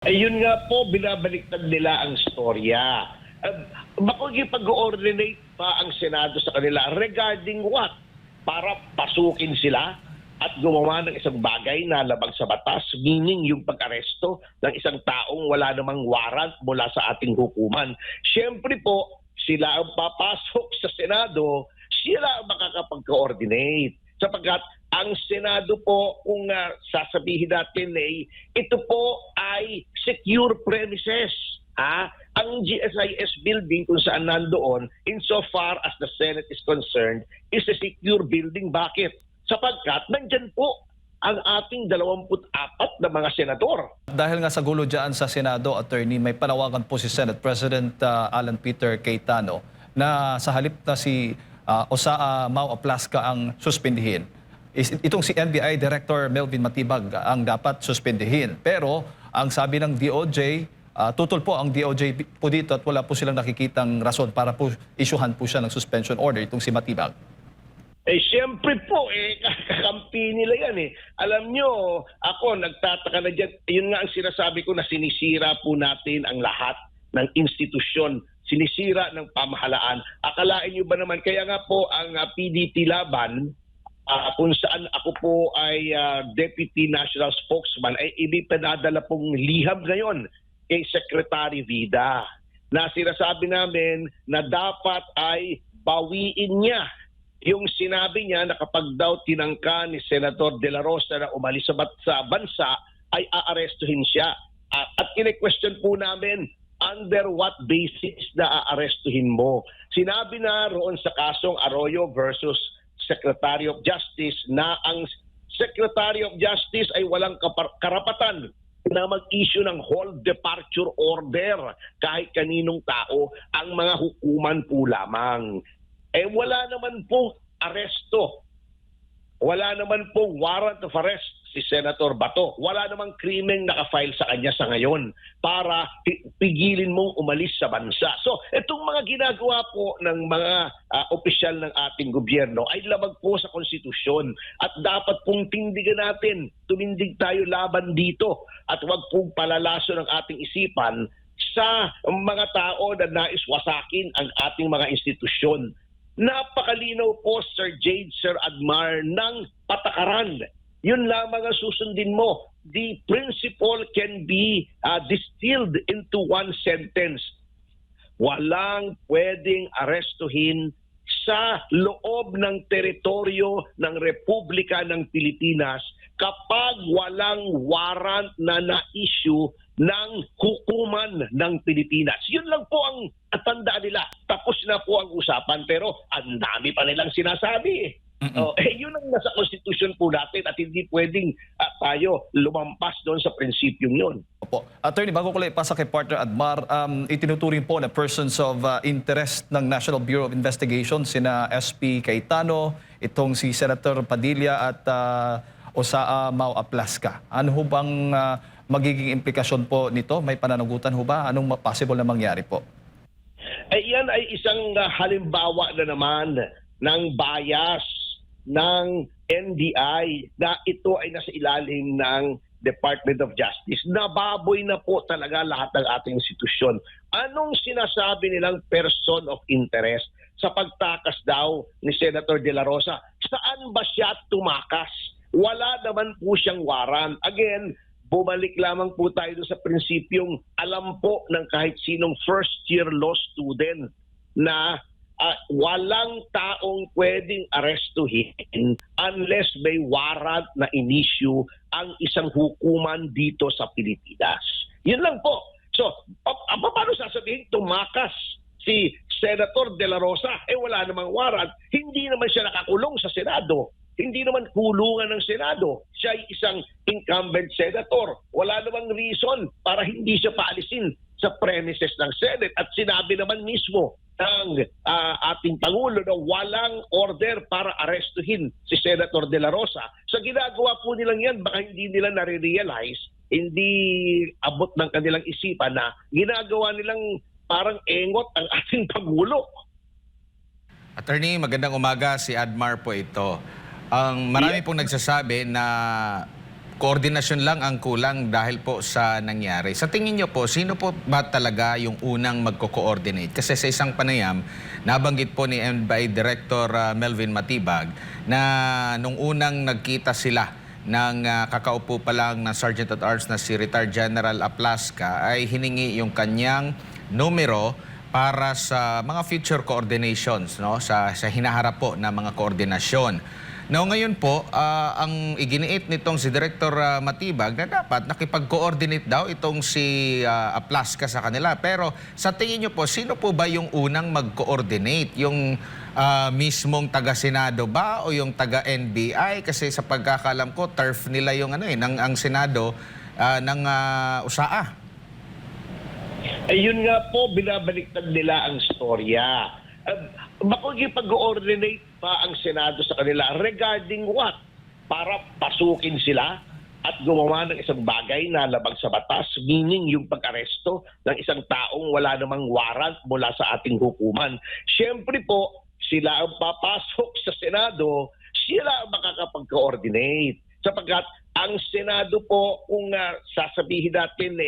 Ayun nga po, binabaliktad nila ang storya. Makikipag-coordinate pa ang Senado sa kanila regarding what? Para pasukin sila at gumawa ng isang bagay na labag sa batas, meaning yung pag-aresto ng isang taong wala namang warrant mula sa ating hukuman. Siyempre po, sila ang papasok sa Senado, sila ang makakapag-coordinate. Sapagkat ang Senado po, kung sasabihin natin ito po ay secure premises. Ang GSIS building kung saan nandoon, insofar as the Senate is concerned, is a secure building. Bakit? Sapagkat nandyan po ang ating 24 na mga senador. Dahil nga sa gulo dyan sa Senado, Attorney, may panawagan po si Senate President Alan Peter Cayetano na sa halip na si Osaa Mau Aplasca ang suspindihin. Itong si NBI Director Melvin Matibag ang dapat suspindihin. Pero ang sabi ng DOJ, tutol po ang DOJ po dito at wala po silang nakikitang rason para po isyuhan po siya ng suspension order, itong si Matibag. Siyempre po, kakampi nila yan . Alam nyo, ako nagtataka na dyan. Yun nga ang sinasabi ko na sinisira po natin ang lahat ng institusyon. Sinisira ng pamahalaan. Akalain nyo ba naman, kaya nga po ang PDP laban, kung saan ako po ay Deputy National Spokesman, ay ipinadala pong liham ngayon kay Secretary Vida na sinasabi namin na dapat ay bawiin niya yung sinabi niya na kapag daw tinangka ni Senator De La Rosa na umalis sa bansa, ay aarestuhin siya. At kine-question po namin, under what basis na aarestuhin mo? Sinabi na roon sa kasong Arroyo versus Secretary of Justice na ang Secretary of Justice ay walang karapatan na mag-issue ng hold departure order kahit kaninong tao, ang mga hukuman po lamang. Wala naman pong aresto. Wala naman pong warrant of arrest si Senator Bato. Wala namang krimeng nakafile sa kanya sa ngayon para pigilin mong umalis sa bansa. So, itong mga ginagawa po ng mga opisyal ng ating gobyerno ay labag po sa konstitusyon at dapat pong tindigan natin. Tumindig tayo laban dito at huwag pong palalaso ng ating isipan sa mga tao na nais wasakin ang ating mga institusyon. Napakalinaw po, Sir Jade, Sir Admar, ng patakaran. Yun lamang ang susundin mo. The principle can be distilled into one sentence. Walang pwedeng arestuhin sa loob ng teritoryo ng Republika ng Pilipinas kapag walang warrant na na-issue ng hukuman ng Pilipinas. Yun lang po ang tandaan nila. Tapos na po ang usapan, pero ang dami pa nilang sinasabi. Yun ang nasa konstitusyon po natin at hindi pwedeng tayo lumampas doon sa prinsipyong yun. Opo. Attorney, bago ko lang ipasa kay partner Admar, itinuturing po na persons of interest ng National Bureau of Investigation, sina SP Cayetano, itong si Senator Padilla at Osaa Mau Aplasca. Ano ho bang magiging implikasyon po nito? May pananagutan ho ba? Anong possible na mangyari po? Yan ay isang halimbawa na naman ng bias ng NBI na ito ay nasa ilalim ng Department of Justice. Nababoy na po talaga lahat ng ating institusyon. Anong sinasabi nilang person of interest sa pagtakas daw ni Senator De La Rosa? Saan ba siya tumakas? Wala naman po siyang warrant. Again, bumalik lamang po tayo sa prinsipyong alam po ng kahit sinong first-year law student na walang taong pwedeng arestuhin unless may warrant na in-issue ang isang hukuman dito sa Pilipinas. Yun lang po. So, paano sasabihin tumakas si Senator De La Rosa? Wala namang warrant. Hindi naman siya nakakulong sa Senado. Hindi naman kulungan ng Senado. Siya ay isang incumbent senator. Wala namang reason para hindi siya paalisin sa premises ng Senate. At sinabi naman mismo ng ating Pangulo na walang order para arestuhin si Senator De La Rosa. Sa ginagawa po nilang yan, baka hindi nila nare-realize, hindi abot ng kanilang isipan na ginagawa nilang parang engot ang ating Pangulo. Attorney, magandang umaga. Si Admar po ito. Marami pong nagsasabi na koordinasyon lang ang kulang dahil po sa nangyari. Sa tingin niyo po, sino po ba talaga yung unang magko-coordinate? Kasi sa isang panayam, nabanggit po ni NBI Director Melvin Matibag na nung unang nagkita sila ng kakaupo pa lang ng Sergeant at Arms na si Retired General Aplasca ay hiningi yung kanyang numero para sa mga future coordinations, no? Sa hinaharap po na mga koordinasyon. Now ngayon po, ang iginiit nitong si Director Matibag na dapat nakipag-coordinate daw itong si Aplasca sa kanila. Pero sa tingin niyo po, sino po ba yung unang mag-coordinate? Yung mismong taga-Senado ba o yung taga-NBI? Kasi sa pagkakalam ko, turf nila yung ang Senado ng USAA. Ayun nga po, binabaliktad nila ang storya. Makikipag-coordinate pa ang Senado sa kanila regarding what? Para pasukin sila at gumawa ng isang bagay na labag sa batas, meaning yung pag-aresto ng isang taong wala namang warrant mula sa ating hukuman. Siyempre po, sila ang papasok sa Senado, sila ang makakapag-coordinate. Sapagkat ang Senado po, kung sasabihin natin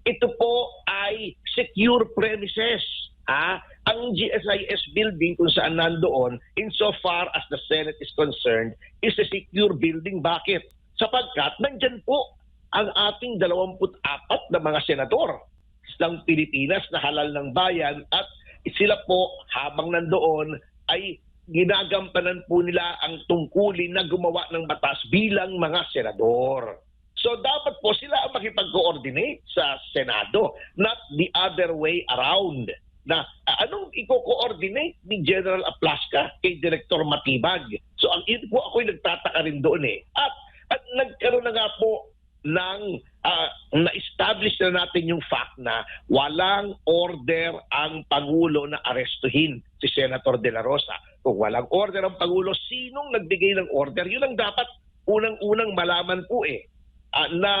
ito po ay secure premises. Ang GSIS building kung saan nandoon, insofar as the Senate is concerned, is a secure building. Bakit? Sapagkat nandyan po ang ating 24 na mga senador ng Pilipinas na halal ng bayan at sila po habang nandoon ay ginagampanan po nila ang tungkulin na gumawa ng batas bilang mga senador. So dapat po sila ang makipag-coordinate sa Senado, not the other way around. Na anong i-coordinate ni General Aplasca kay Director Matibag? So ang po ako'y nagtataka rin doon At nagkaroon na nga po ng na-establish na natin yung fact na walang order ang Pangulo na arestuhin si Senator De La Rosa. Kung walang order ang Pangulo, sinong nagbigay ng order? Yun ang dapat unang-unang malaman po na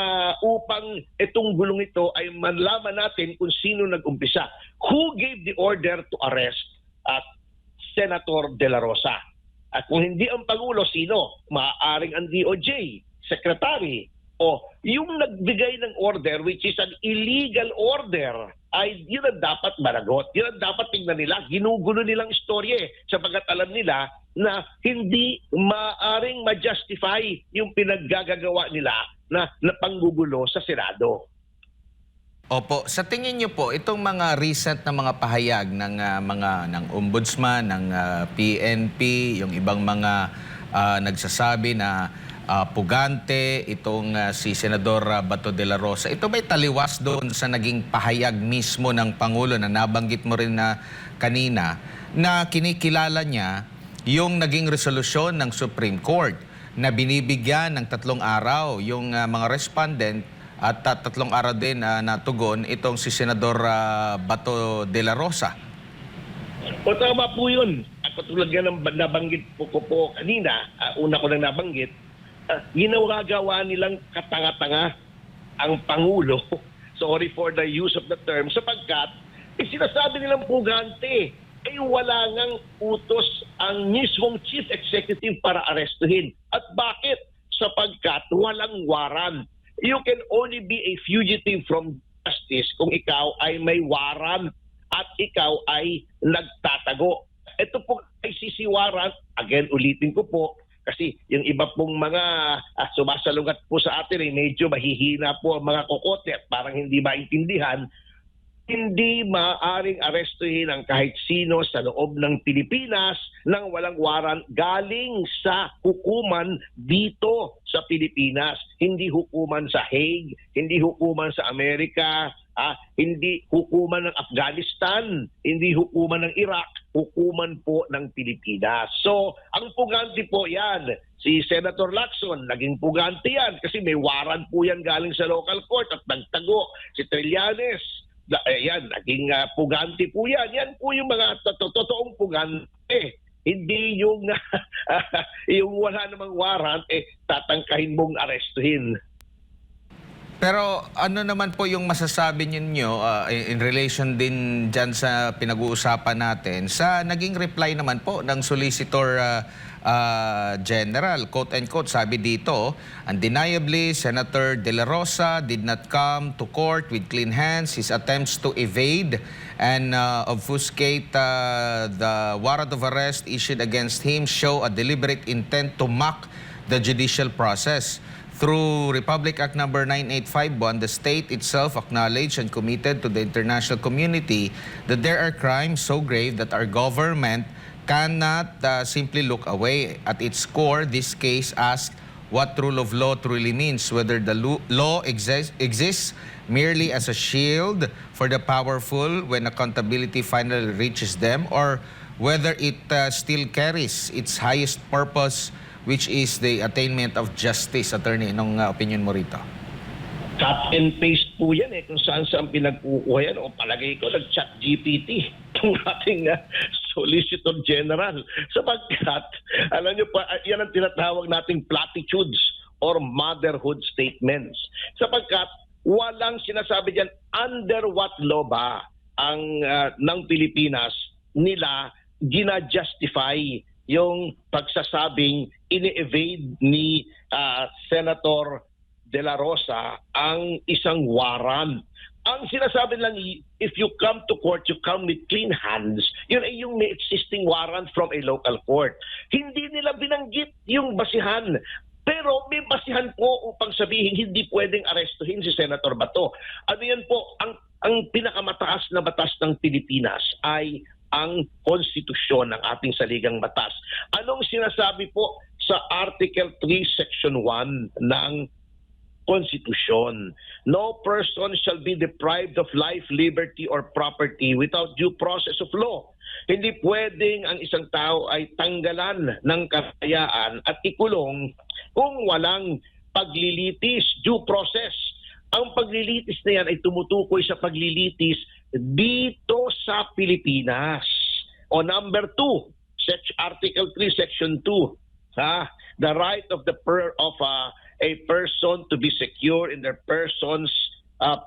upang itong gulong ito ay malaman natin kung sino nag-umpisa. Who gave the order to arrest Senator De La Rosa? At kung hindi ang Pangulo, sino? Maaaring ang DOJ, Secretary, o yung nagbigay ng order which is an illegal order ay yun ang dapat managot. Yun ang dapat tingnan nila. Ginugulo nilang istorya sapagkat alam nila na hindi maaring ma-justify yung pinaggagawa nila na panggugulo sa Senado. Opo, sa tingin niyo po itong mga recent na mga pahayag ng ombudsman, ng PNP, yung ibang mga nagsasabi na pugante itong si Senador Bato de la Rosa. Ito ba'y taliwas doon sa naging pahayag mismo ng Pangulo na nabanggit mo rin na kanina na kinikilala niya yung naging resolusyon ng Supreme Court na binibigyan ng 3 araw yung mga respondent at 3 araw din na tugon itong si Senador Bato de la Rosa? O tama po yun. At katulad nga ng nabanggit ko po kanina, una ko nang nabanggit, ginagawa nilang katanga-tanga ang Pangulo, sorry for the use of the term, sapagkat sinasabi nilang pugante, wala ngang utos ang mismong Chief Executive para arestuhin. At bakit? Sapagkat walang warrant. You can only be a fugitive from justice kung ikaw ay may warrant at ikaw ay nagtatago. Ito po ay sisiwaran, again ulitin ko po, kasi yung iba pong mga sumasalungat po sa atin medyo mahihina po ang mga kokote at parang hindi maintindihan. Hindi maaaring arestuhin ang kahit sino sa loob ng Pilipinas nang walang warrant galing sa hukuman dito sa Pilipinas. Hindi hukuman sa Hague, hindi hukuman sa Amerika, hindi hukuman ng Afghanistan, hindi hukuman ng Iraq, hukuman po ng Pilipinas. So, ang pugante po yan. Si Senator Lacson, naging pugante yan kasi may warrant po yan galing sa local court at nagtago. Si Trillanes, yan, naging pugante po yan. Yan po yung mga totoong pugante. Hindi yung, yung wala namang warrant, tatangkahin mong arestuhin. Pero ano naman po yung masasabi ninyo in relation din dyan sa pinag-uusapan natin sa naging reply naman po ng Solicitor General. Quote and quote, sabi dito, undeniably, Senator De La Rosa did not come to court with clean hands. His attempts to evade and obfuscate the warrant of arrest issued against him show a deliberate intent to mock the judicial process. Through Republic Act number 9851, the state itself acknowledged and committed to the international community that there are crimes so grave that our government cannot simply look away. At its core, this case asks what rule of law truly means, whether the law exists merely as a shield for the powerful when accountability finally reaches them, or whether it still carries its highest purpose, which is the attainment of justice. Attorney, anong opinion mo rito? Cut and paste po yan kung saan pinagkukuha yan. O palagay ko, nag-chat GPT itong ating Solicitor General. Sapagkat, alam nyo pa, yan ang tinatawag nating platitudes or motherhood statements. Sapagkat, walang sinasabi dyan, under what law ba ang ng Pilipinas nila gina-justify yung pagsasabing ini-evade ni Senator De La Rosa ang isang warrant. Ang sinasabi lang, if you come to court, you come with clean hands. Yun ay yung may existing warrant from a local court. Hindi nila binanggit yung basihan. Pero may basihan po upang sabihin hindi pwedeng arestuhin si Senator Bato. Ano yan po, ang pinakamataas na batas ng Pilipinas ay ang konstitusyon ng ating saligang batas. Anong sinasabi po sa Article 3, Section 1 ng Konstitusyon? No person shall be deprived of life, liberty, or property without due process of law. Hindi pwedeng ang isang tao ay tanggalan ng kakayaan at ikulong kung walang paglilitis, due process. Ang paglilitis na yan ay tumutukoy sa paglilitis dito sa Pilipinas. O number 2, Article 3, Section 2, the right of a person to be secure in their persons,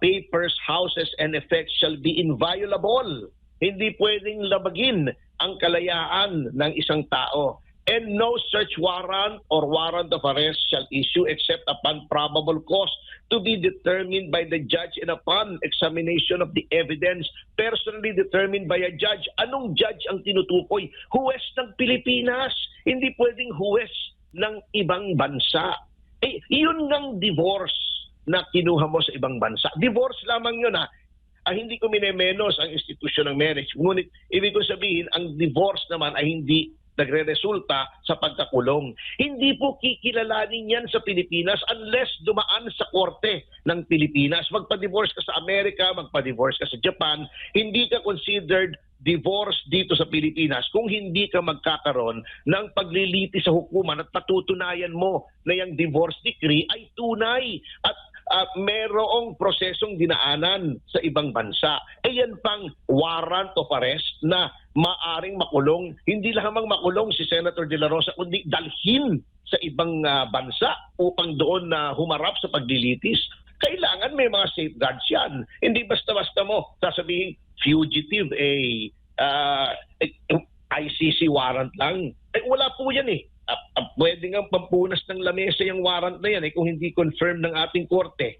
papers, houses, and effects shall be inviolable. Hindi pwedeng labagin ang kalayaan ng isang tao. And no search warrant or warrant of arrest shall issue except upon probable cause to be determined by the judge and upon examination of the evidence personally determined by a judge. Anong judge ang tinutukoy? Huwes ng Pilipinas. Hindi pwedeng huwes ng ibang bansa. Yun ng divorce na kinuha mo sa ibang bansa. Divorce lamang yun hindi ko minemenos ang institusyon ng marriage. Ngunit ibig ko sabihin, ang divorce naman ay hindi nagre-resulta sa pagkakulong. Hindi po kikilalanin yan sa Pilipinas unless dumaan sa korte ng Pilipinas. Magpa-divorce ka sa Amerika, magpa-divorce ka sa Japan, hindi ka considered divorce dito sa Pilipinas kung hindi ka magkakaroon ng paglilitis sa hukuman at patutunayan mo na yung divorce decree ay tunay at merong prosesong dinaanan sa ibang bansa. Yan pang warrant of arrest na maaring makulong, hindi lamang makulong si Senator De La Rosa, kundi dalhin sa ibang bansa upang doon na humarap sa paglilitis. Kailangan may mga safeguards yan. Hindi basta-basta mo sasabihin fugitive ICC warrant lang. Wala po yan pwede nga pampunas ng lamesa yung warrant na yan kung hindi confirm ng ating korte.